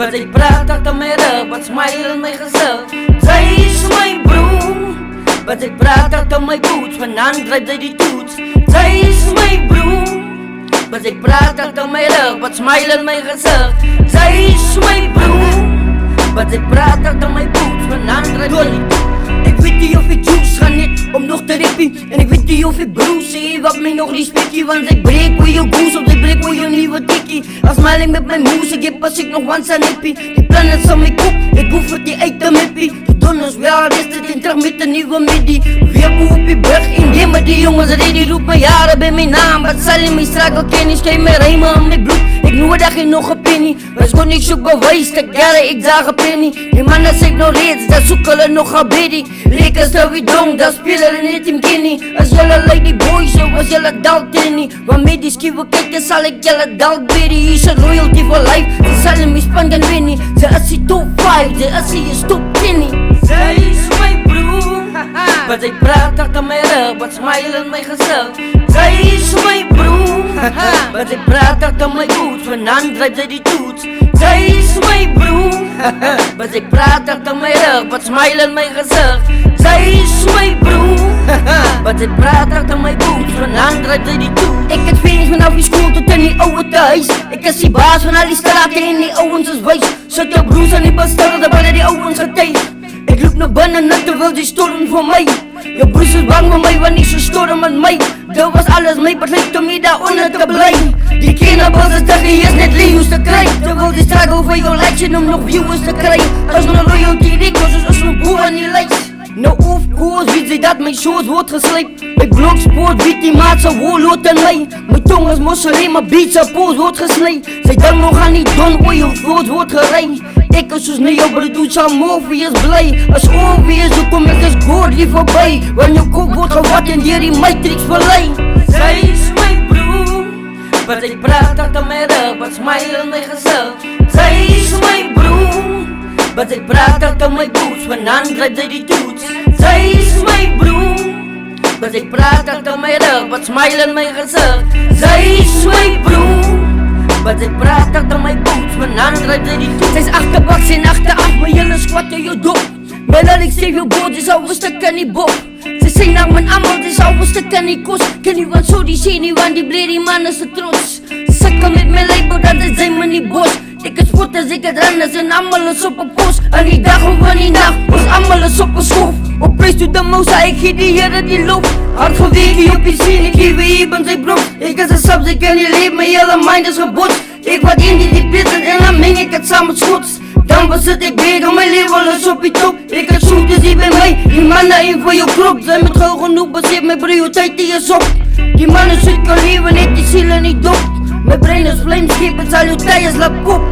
Maar zij praat achter mijn rug, wat smile in mijn gezicht. Zij is mijn broer. Maar zij praat achter mijn boots, vanavond drijft zij die toets. Zij is mijn broer. Maar zij praat achter mijn rug, wat smile in mijn gezicht. Zij is mijn broer. Maar zij praat achter mijn boots, vanavond drijft zij die toets. Ik weet niet of ik juice ga net om nog te rippie. En ik weet niet of ik broes zie wat mij nog niet spikkie. Want ik breek voor je goes of ik breek voor je nieuwe tikkie. Als smiling met mijn moes, ik heb als ik nog once aan hippie. Die plannen van mijn kop, ik hoef het die uit te hippie. De donners wel arrested en terug met een nieuwe midi. Weer boe op je brug in die, maar die jongens ready roep mijn jaren bij mijn naam. Wat zal in mijn strakel kennis, geen meer rijmen aan mijn bloed. Ik noem dat geen nog een penny. Was gewoon niet zoek bewijs, te jaren ik zag een penny. Die mannen zeg nog reeds, dat zoeken er nog een biddy. Lekker zo wie dong, dat spelen in het team kenny. Als jullie lady boys, zo was jullie dal tenny. Waarmee die schieven kijken, zal ik jullie dal biddy. Is een royalty for life, ze zullen me spanden winnen. Ze is die top 5, ze is die top 10. Zij is mijn broer. Maar zij praat achter mijn rug, wat smile in mijn gezicht. Zij is mijn broer. Maar zij praat achter mijn boots, vanavond drijft zij die toets. Zij is mijn broer. Maar zij praat achter mijn rug, wat smile in mijn gezicht. Zij is mijn broer. Maar zij praat achter mijn boots, vanavond drijft zij die toets. Ik heb finish vanaf die school tot in die oude thuis. Ik is die baas van al die straten en die ouwens is wijs. Zet je broers aan die bastarden, daar worden die ouwens geteefd. Ik loop naar binnen net terwijl die storm voor mij. Je broers is bang voor mij, want niet zo storm met mij. Dat was alles mee besluit om je daaronder te blijven. Die kinderbassen zeggen je is net leeuws te krijgen. Terwijl die struggle voor jou lijkt om nog viewers te krijgen. Als een royalty records, dus als een boer aan die lijst. Nou of course weet zij dat mijn shows wordt gesleept. Bij Blogsport weet die maat zijn woorlood en mij. Mijn tong is mosselé, mijn beats en poos wordt gesleept. Zij dan nog aan die don, hoe je voort wordt gereid. Ik is dus niet op het doet, zo Morpheus blij. Als Orpheus, zo kom ik als Gordy voorbij. Wanneer je kop wordt gevat en die Matrix verlei. Zij is mijn broer. Maar zij praat achter mijn rug, wat smile in mijn gezicht. Zij is mijn broer. Maar zij praat achter mijn boots, vanavond drijft zij die toets. Zij is mijn broer. Maar zij praat achter mijn rug, wat smile in mijn gezicht. Zij is mijn broer. Maar zij praat achter mijn boots, vanavond drijft zij die toets. Zij is achterbaks en achteraf, maar jullie squatten je dop. Maar dat ik steef je boord, is oude stuk en die bop. Ze zijn naar mijn amal, is oude stuk en die kost. Ken niet wat zo die zien, want die bleedie man is de trots. Zakken met mijn label, dat is zijn me niet bos. Ik het sport als ik het rennen en allemaal is op een post. En die dag over die nacht, was allemaal is op een schoof. Op place to the most, ik geef die heren die loop. Hard vanwege op je zin, ik geef je even zijn broek. Ik is een subs, ik ken je leven, mijn hele mind is gebotst. Ik wat in die pitten en dan meng ik het samen schots. Dan was het ik weet, mijn leven is op je top. Ik heb shooters hier bij mij, die mannen in voor je klop. Zijn met gauw genoeg, baseert mijn prioriteit die is op. Die mannen zoeken leven, niet die zielen niet dop. Mijn brein is vlijmschip, het zal je tijdens lapkop.